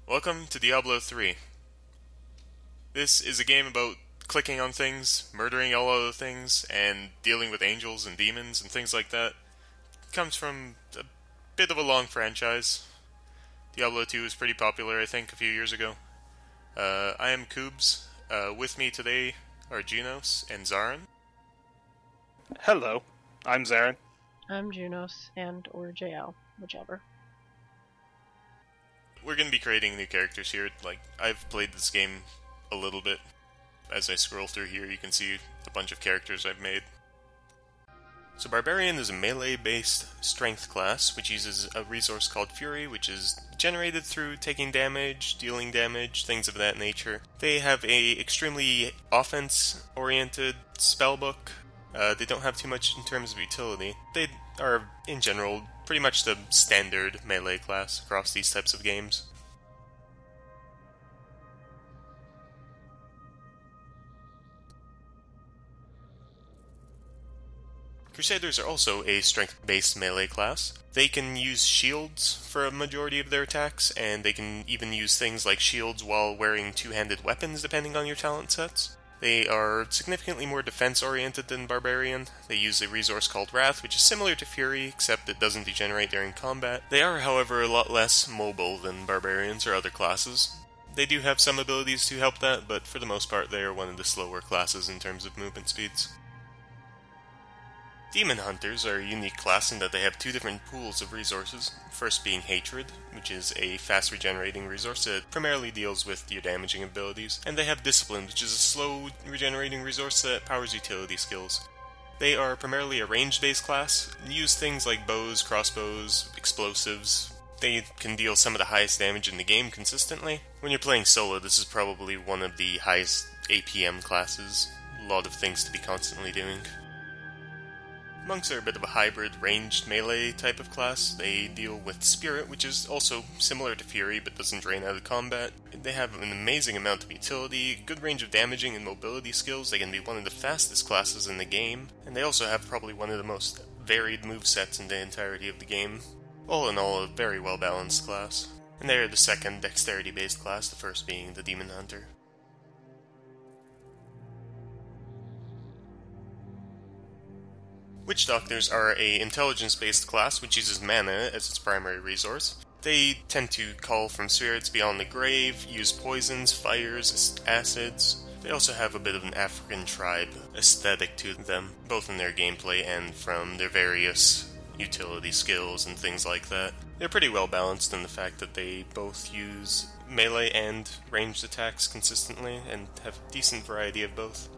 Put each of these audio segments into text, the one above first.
Welcome to Diablo 3. This is a game about clicking on things, murdering all other things, and dealing with angels and demons and things like that. It comes from a bit of a long franchise. Diablo 2 was pretty popular, I think, a few years ago. I am Koobs. With me today are Junos and Zarin. Hello, I'm Zarin. I'm Junos or JL, whichever. We're going to be creating new characters here. I've played this game a little bit. As I scroll through here, you can see a bunch of characters I've made. So Barbarian is a melee-based strength class, which uses a resource called Fury, which is generated through taking damage, dealing damage, things of that nature. They have a extremely offense-oriented spellbook. They don't have too much in terms of utility. They are, in general, pretty much the standard melee class across these types of games. Crusaders are also a strength-based melee class. They can use shields for a majority of their attacks, and they can even use things like shields while wearing two-handed weapons depending on your talent sets. They are significantly more defense-oriented than Barbarian. They use a resource called Wrath, which is similar to Fury, except it doesn't degenerate during combat. They are, however, a lot less mobile than Barbarians or other classes. They do have some abilities to help that, but for the most part they are one of the slower classes in terms of movement speeds. Demon Hunters are a unique class in that they have two different pools of resources, first being Hatred, which is a fast regenerating resource that primarily deals with your damaging abilities, and they have Discipline, which is a slow regenerating resource that powers utility skills. They are primarily a range-based class, and use things like bows, crossbows, explosives. They can deal some of the highest damage in the game consistently. When you're playing solo, this is probably one of the highest APM classes, a lot of things to be constantly doing. Monks are a bit of a hybrid, ranged melee type of class. They deal with Spirit, which is also similar to Fury, but doesn't drain out of combat. They have an amazing amount of utility, good range of damaging and mobility skills. They can be one of the fastest classes in the game, and they also have probably one of the most varied movesets in the entirety of the game. All in all, a very well-balanced class. And they are the second dexterity-based class, the first being the Demon Hunter. Witch Doctors are a intelligence-based class which uses mana as its primary resource. They tend to call from spirits beyond the grave, use poisons, fires, acids. They also have a bit of an African tribe aesthetic to them, both in their gameplay and from their various utility skills and things like that. They're pretty well balanced in the fact that they both use melee and ranged attacks consistently and have a decent variety of both.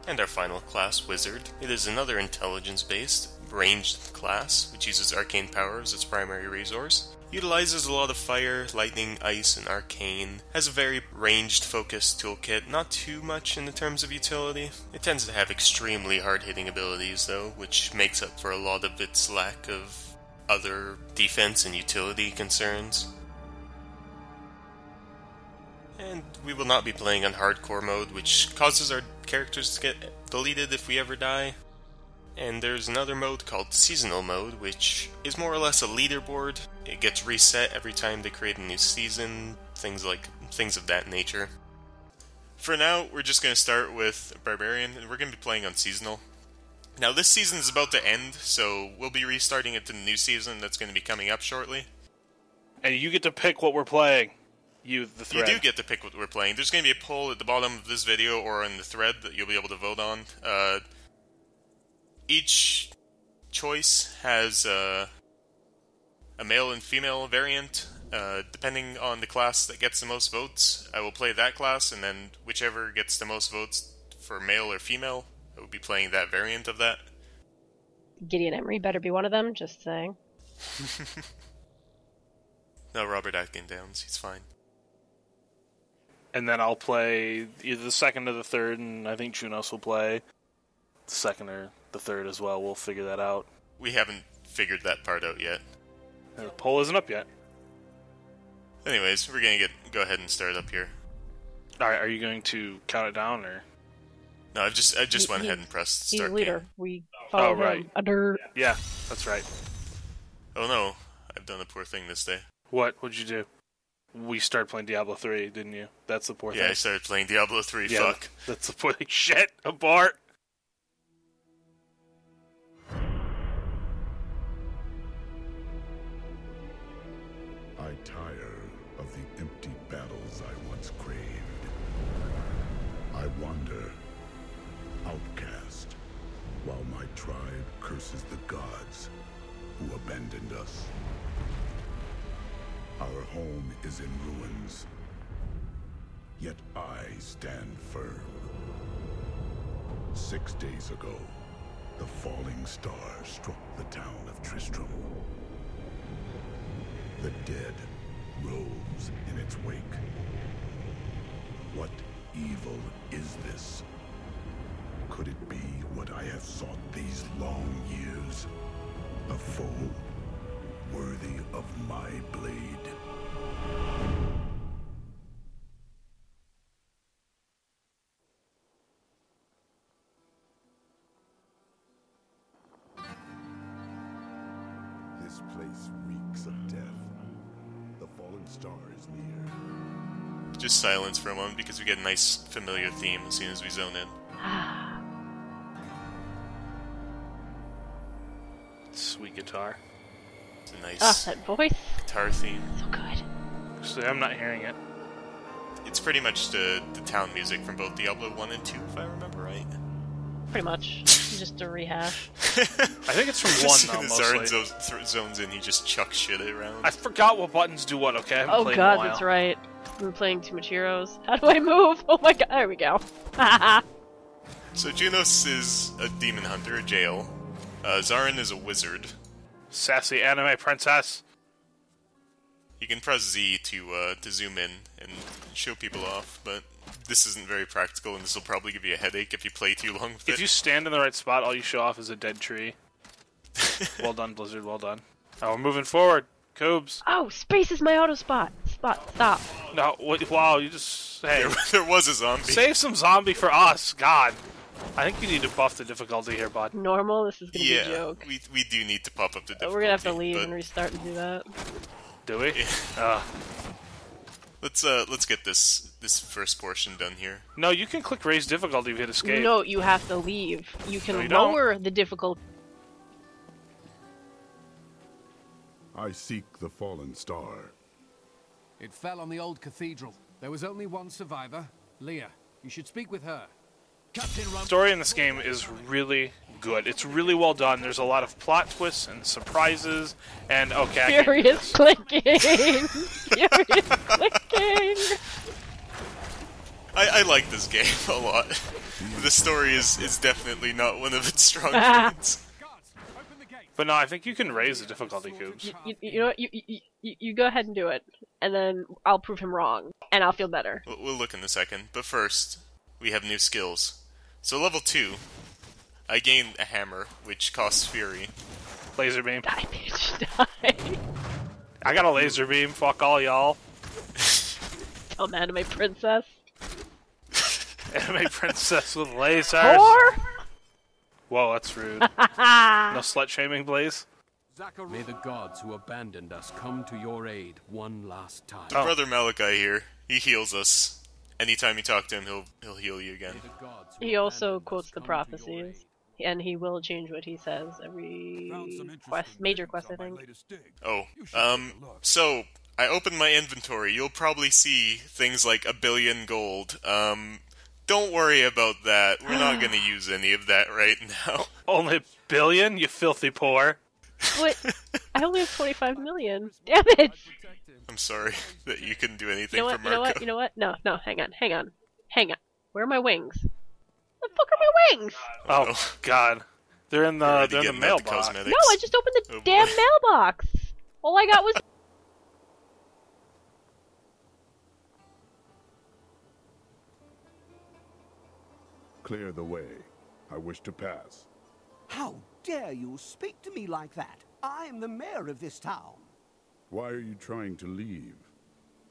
And our final class, Wizard. It is another intelligence-based, ranged class, which uses arcane power as its primary resource. Utilizes a lot of fire, lightning, ice, and arcane. Has a very ranged, focused toolkit, not too much in the terms of utility. It tends to have extremely hard-hitting abilities, though, which makes up for a lot of its lack of other defense and utility concerns. And we will not be playing on hardcore mode, which causes our characters to get deleted if we ever die. And there's another mode called Seasonal Mode, which is more or less a leaderboard. It gets reset every time they create a new season, things of that nature. For now, we're just going to start with Barbarian, and we're going to be playing on Seasonal. Now, this season is about to end, so we'll be restarting it to the new season that's going to be coming up shortly. And you get to pick what we're playing. The thread. You do get to pick what we're playing. There's going to be a poll at the bottom of this video or in the thread that you'll be able to vote on. Each choice has a male and female variant. Depending on the class that gets the most votes, I will play that class, and then whichever gets the most votes for male or female, I will be playing that variant of that. Gideon Emery better be one of them, just saying. No, Robert Atkin Downs, he's fine. And then I'll play either the second or the third, and I think Junos will play the second or the third as well. We'll figure that out. We haven't figured that part out yet. The poll isn't up yet. Anyways, we're going to go ahead and start up here. Alright, are you going to count it down, or...? No, I just went ahead and pressed start. He's leader. Game. We follow him right. under... Yeah, that's right. Oh no, I've done a poor thing this day. What'd you do? We started playing Diablo 3, didn't you? That's the poor thing. Yeah, I started playing Diablo 3, Yeah, fuck. that's the poor thing. Shit, abort! I tire of the empty battles I once craved. I wander, outcast, while my tribe curses the gods who abandoned us. Our home is in ruins, yet I stand firm. 6 days ago, the falling star struck the town of Tristram. The dead rose in its wake. What evil is this? Could it be what I have sought these long years? A foe worthy of my blade. This place reeks of death. The fallen star is near. Just silence for a moment because we get a nice familiar theme as soon as we zone in. Sweet guitar. It's a nice that voice. guitar theme. So good. Actually, I'm not hearing it. It's pretty much the town music from both Diablo 1 and 2, if I remember right. Pretty much. Just a rehash. I think it's from As 1 soon though, as mostly. Zarin zones in, he just chucks shit around. I forgot what buttons do what, okay? I haven't Oh played god, in a while. that's right. We're playing too much heroes. How do I move? Oh my god, there we go. So Junos is a demon hunter, a jail. Zarin is a wizard. Sassy anime princess. You can press Z to zoom in and show people off, but this isn't very practical, and this will probably give you a headache if you play too long with it. If you stand in the right spot, all you show off is a dead tree. Well done, Blizzard, well done. Oh, we're moving forward. Coobs. Oh, space is my auto spot. Stop. No, wow, you just... Hey, There was a zombie. save some zombie for us, God. I think you need to buff the difficulty here, bud. Normal, this is gonna be a Yeah, joke. we do need to pop up the difficulty. We're gonna have to leave but and restart and do that. Do we? Yeah. Let's get this first portion done here. No, you can click raise difficulty if you hit escape. No, you have to leave. You can No, you don't. lower the difficulty. I seek the fallen star. It fell on the old cathedral. There was only one survivor, Leah. You should speak with her. Captain The story in this game is really good. It's really well done. There's a lot of plot twists and surprises, and okay, I can't do Furious this. clicking! Furious clicking! I like this game a lot. The story is definitely not one of its strong points. Guards, open the gate. But no, I think you can raise the difficulty, Coobs. You know what? You go ahead and do it, and then I'll prove him wrong, and I'll feel better. We'll look in a second, but first, we have new skills. So level 2, I gain a hammer, which costs fury. Laser beam. Die, bitch, die. I got a laser beam. Fuck all y'all. Tell an anime princess. Anime princess with lasers. Whore! Whoa, that's rude. No slut shaming, please. May the gods who abandoned us come to your aid one last time. Oh. Brother Malachi here, he heals us. Anytime you talk to him, he'll heal you again. May the gods who He also abandoned us quotes the come to your prophecies, aid. and he will change what he says every major quest, I think. Oh, so, I opened my inventory. You'll probably see things like 1 billion gold. Don't worry about that. We're not gonna use any of that right now. Only a billion, you filthy poor. But I only have 25 million. Damn it! I'm sorry that you couldn't do anything You know for what? You know Marco. what? You know what? No, hang on. Where are my wings? The fuck are my wings? Oh God, they're in the Already they're in the getting at the mailbox. cosmetics. No, I just opened the Oh, boy. damn mailbox. All I got was. Clear the way. I wish to pass. How dare you speak to me like that? I am the mayor of this town. Why are you trying to leave?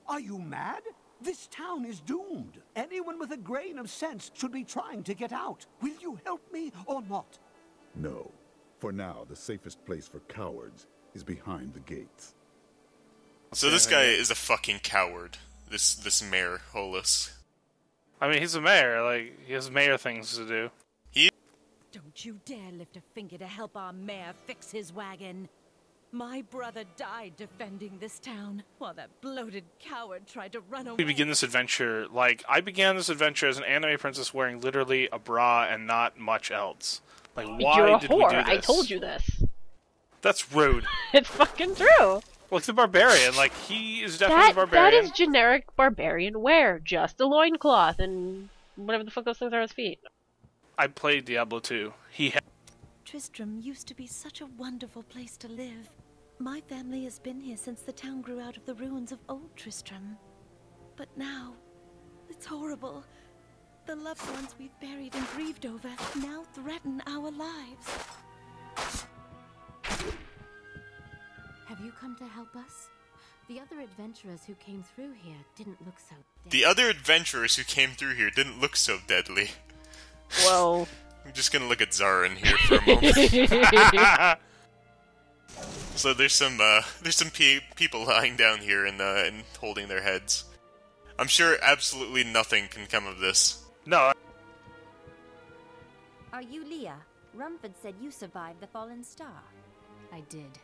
Are you mad? This town is doomed. Anyone with a grain of sense should be trying to get out. Will you help me or not? No. For now, the safest place for cowards is behind the gates. So this guy is a fucking coward. This Mayor Holus. I mean, he's a mayor. Like, he has mayor things to do. Don't you dare lift a finger to help our mayor fix his wagon. My brother died defending this town, while that bloated coward tried to run away. We begin this adventure, like, I began this adventure as an anime princess wearing literally a bra and not much else. Like, why You're a did whore. we do this? I told you this. That's rude. It's fucking true. Like the barbarian, like, he is definitely a That barbarian. is generic barbarian wear. Just a loincloth and whatever the fuck those things are on his feet. I played Diablo 2. Tristram used to be such a wonderful place to live. My family has been here since the town grew out of the ruins of old Tristram. But now, it's horrible. The loved ones we've buried and grieved over now threaten our lives. Have you come to help us? The other adventurers who came through here didn't look so dead. The other adventurers who came through here didn't look so deadly. Whoa. I'm just gonna look at Zarin here for a moment. So there's some people lying down here and holding their heads. I'm sure absolutely nothing can come of this. No. Are you Leah? Rumford said you survived the fallen star. I did,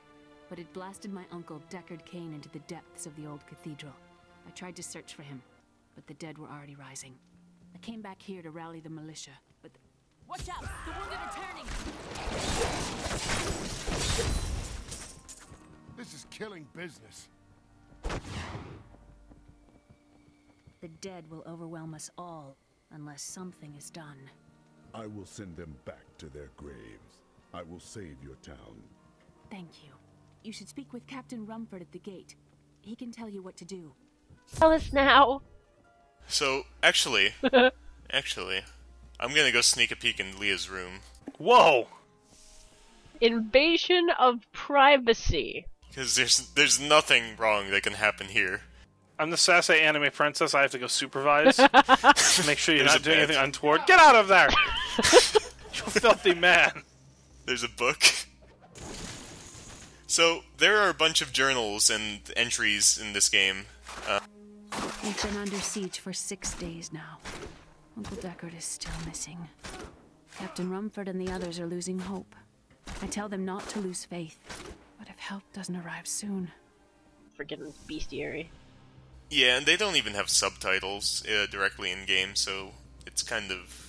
but it blasted my uncle Deckard Cain into the depths of the old cathedral. I tried to search for him, but the dead were already rising. I came back here to rally the militia, but watch out! The wounded are turning! This is killing business. The dead will overwhelm us all, unless something is done. I will send them back to their graves. I will save your town. Thank you. You should speak with Captain Rumford at the gate. He can tell you what to do. Tell us now. So, actually, I'm gonna go sneak a peek in Leah's room. Whoa! Invasion of privacy. Because there's nothing wrong that can happen here. I'm the sassy anime princess. I have to go supervise. Make sure you're There's not a doing bed. anything untoward. Get out of there! You filthy man. There's a book. So, there are a bunch of journals and entries in this game. We've been under siege for 6 days now. Uncle Deckard is still missing. Captain Rumford and the others are losing hope. I tell them not to lose faith, but if help doesn't arrive soon... Freaking bestiary. Yeah, and they don't even have subtitles directly in game, so it's kind of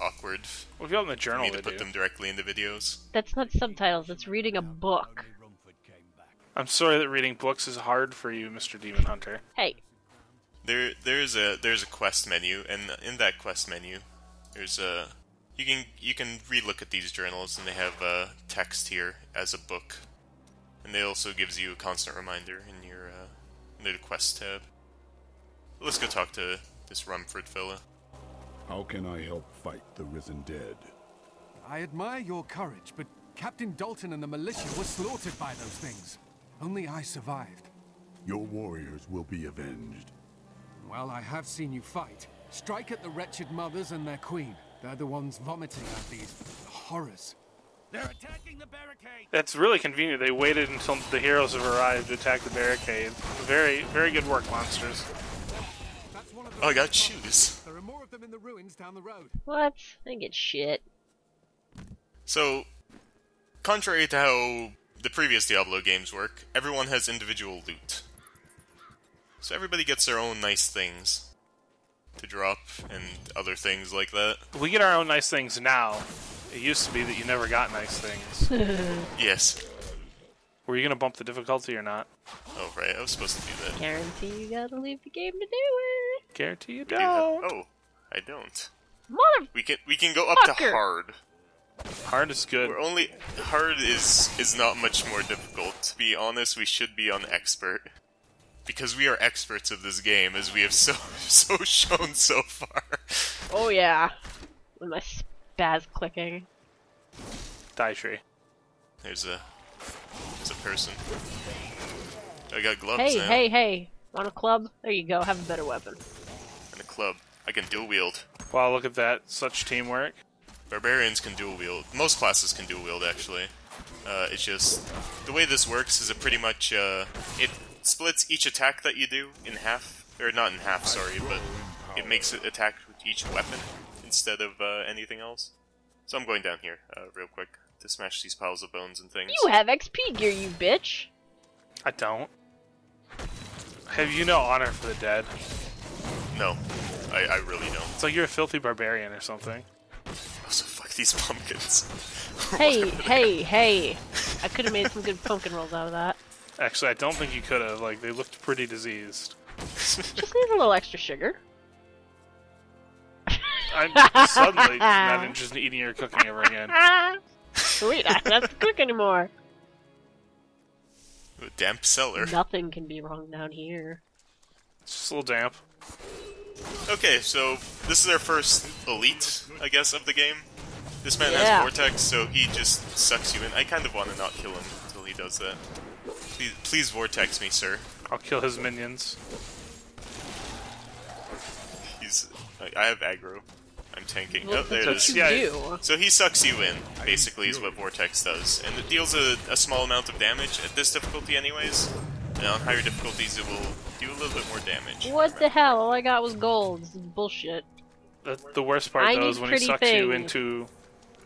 awkward Well, if you open the for journal, me to they put do. them directly into videos. That's not subtitles, that's reading a book. I'm sorry that reading books is hard for you, Mr. Demon Hunter. Hey, There's a quest menu, and in that quest menu, there's a you can relook at these journals, and they have text here as a book, and it also gives you a constant reminder in your in the quest tab. Let's go talk to this Rumford fella. How can I help fight the risen dead? I admire your courage, but Captain Dalton and the militia were slaughtered by those things. Only I survived. Your warriors will be avenged. Well, I have seen you fight. Strike at the wretched mothers and their queen. They're the ones vomiting out these horrors. They're attacking the barricade! That's really convenient. They waited until the heroes have arrived to attack the barricade. Very, very good work, monsters. That's one of Oh, I got shoes. There are more of them in the ruins down the road. what? I didn't get shit. So, contrary to how the previous Diablo games work, everyone has individual loot. So everybody gets their own nice things to drop and other things like that. We get our own nice things now. It used to be that you never got nice things. Yes. Were you going to bump the difficulty or not? Oh, right, I was supposed to do that. Guarantee you gotta leave the game to do it. Guarantee you We do have- don't. oh, I don't. Mother... We can go up to Fucker. hard. Hard is good. We're only hard is not much more difficult. To be honest, we should be on expert. Because we are experts of this game, as we have so shown so far. Oh yeah. With my spaz clicking. Die tree. There's a person. I got gloves Hey, now. hey. Want a club? There you go, have a better weapon. And a club. I can dual wield. Wow, look at that. Such teamwork. Barbarians can dual wield. Most classes can dual wield, actually. It's just the way this works is it pretty much splits each attack that you do in half, or not in half, sorry, but it makes it attack with each weapon instead of anything else. So I'm going down here real quick to smash these piles of bones and things. You have XP gear, you bitch. I don't. Have you no honor for the dead? No, I really don't. It's like you're a filthy barbarian or something. Also, fuck these pumpkins. Hey, hey. I could have made some good pumpkin rolls out of that. Actually, I don't think you could have. Like, they looked pretty diseased. Just need a little extra sugar. I'm suddenly not interested in eating or cooking ever again. Sweet, I don't have to cook anymore. A damp cellar. Nothing can be wrong down here. It's just a little damp. Okay, so this is our first elite, I guess, of the game. This man Yeah. has Vortex, so he just sucks you in. I kind of want to not kill him until he does that. Please Vortex me, sir. I'll kill his minions. I have aggro. I'm tanking. Well, Oh, there it that's is. what you Yeah. do. So he sucks you in, basically, is what Vortex does. And it deals a small amount of damage at this difficulty anyways. And on higher difficulties it will do a little bit more damage. What the hell? All I got was gold. This is bullshit. The worst part, I though, need is when he pretty sucks you things. into...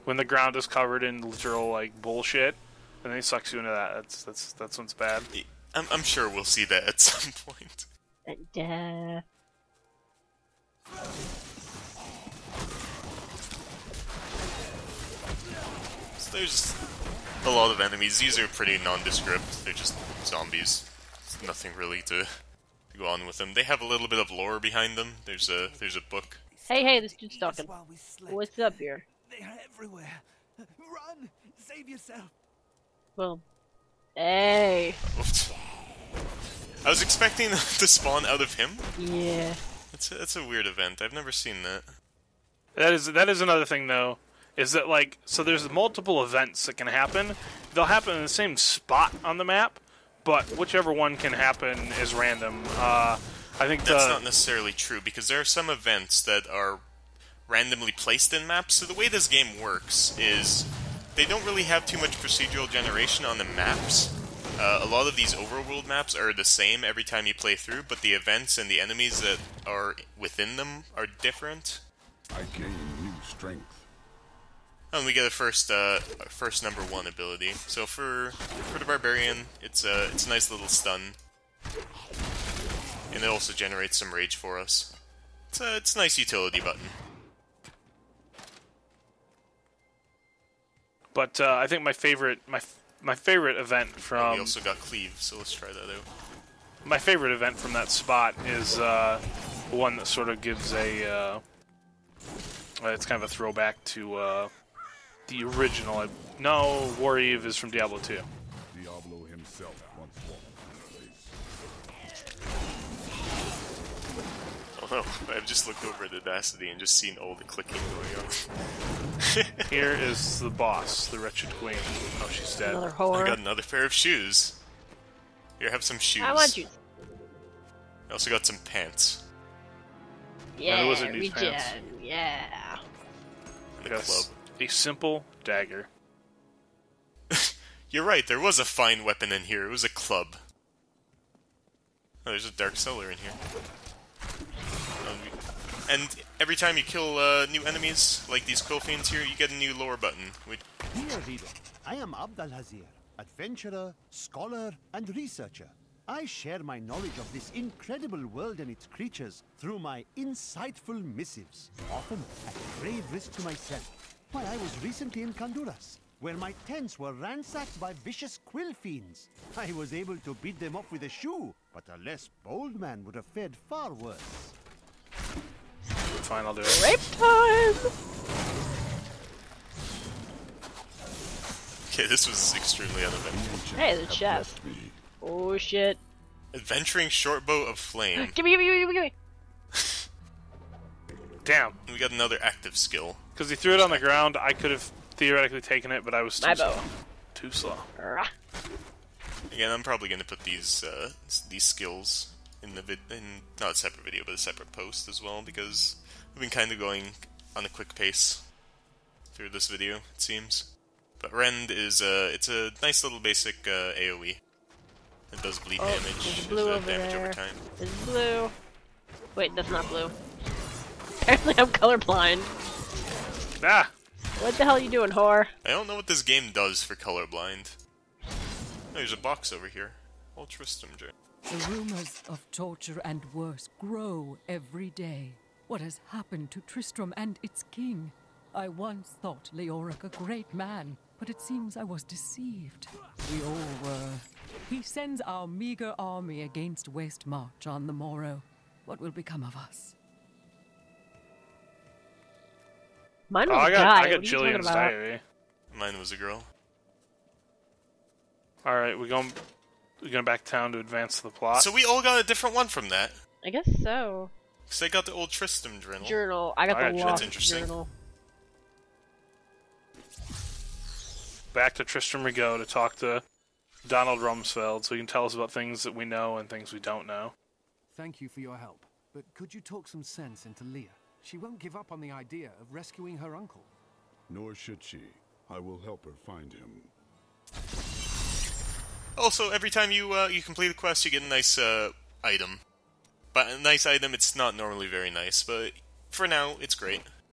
When the ground is covered in literal, like, bullshit, and then he sucks you into that. That's what's bad. I'm sure we'll see that at some point. So there's a lot of enemies. These are pretty nondescript. They're just zombies. There's nothing really to go on with them. They have a little bit of lore behind them. There's a book. Hey, this dude's talking. What's up here? They are everywhere. Run! Save yourself! Well, hey. Oops. I was expecting them to spawn out of him. Yeah. That's a weird event. I've never seen that. That is another thing, though, is that, like, so there's multiple events that can happen. They'll happen in the same spot on the map, but whichever one can happen is random. I think That's not necessarily true, because there are some events that are randomly placed in maps. So the way this game works is they don't really have too much procedural generation on the maps. A lot of these overworld maps are the same every time you play through, but the events and the enemies that are within them are different. I gain new strength. And we get a first number 1 ability. So for the barbarian, it's a nice little stun, and it also generates some rage for us. It's a nice utility button. But I think my favorite event And from we also got cleave, so let's try that out. my favorite event from that spot is one that sort of gives a it's kind of a throwback to the original. No, War Eve is from Diablo 2. Diablo himself once walked this place. Oh no, I've just looked over at Audacity and just seen all the clicking going on. Here is the boss, the Wretched Queen. Oh, she's dead. Another I whore. got another pair of shoes. Here, have some shoes. I want you. I also got some pants. Yeah, the wizard needs regen. pants. Yeah. And a Yes. club. A simple dagger. You're right, there was a fine weapon in here. It was a club. Oh, there's a dark cellar in here. And every time you kill new enemies, like these quill fiends here, you get a new lore button. Dear reader, I am Abdalhazir, adventurer, scholar, and researcher. I share my knowledge of this incredible world and its creatures through my insightful missives, often at grave risk to myself. Why, I was recently in Kanduras, where my tents were ransacked by vicious quill fiends. I was able to beat them off with a shoe, but a less bold man would have fared far worse. Fine, I'll do it. Rape time! Okay, this was extremely uneventful. Hey, the chef. Oh shit. Adventuring shortbow of flame. Gimme, gimme, gimme, gimme! Damn. We got another active skill. Because he threw it on the ground, I could have theoretically taken it, but I was too My slow. bow. Too slow. Rah. Again, I'm probably going to put these skills in not a separate video, but a separate post as well, because we've been kind of going on a quick pace through this video, it seems. But Rend is it's a nice little basic AoE. It does bleed Oh, damage. there's blue over damage there. over time. There's blue. Wait, that's not blue. Apparently I'm colorblind. Ah! What the hell are you doing, whore? I don't know what this game does for colorblind. Oh, there's a box over here. Old Tristram Journal. The rumors of torture and worse grow every day. What has happened to Tristram and its king? I once thought Leoric a great man, but it seems I was deceived. We all were. He sends our meager army against Westmarch on the morrow. What will become of us? Mine Oh, was I a got, guy. I What got are you talking Jillian's about? diary. Mine was a girl. Alright, we're going back to town to advance the plot. So we all got a different one from that. I guess so. Because I got the Old Tristram Journal. Journal. I got Alright, the that's lost interesting. journal. Back to Tristram we go to talk to Donald Rumsfeld so he can tell us about things that we know and things we don't know. Thank you for your help, but could you talk some sense into Leah? She won't give up on the idea of rescuing her uncle. Nor should she. I will help her find him. Also, every time you complete a quest, you get a nice item. But a nice item, it's not normally very nice, but for now, it's great.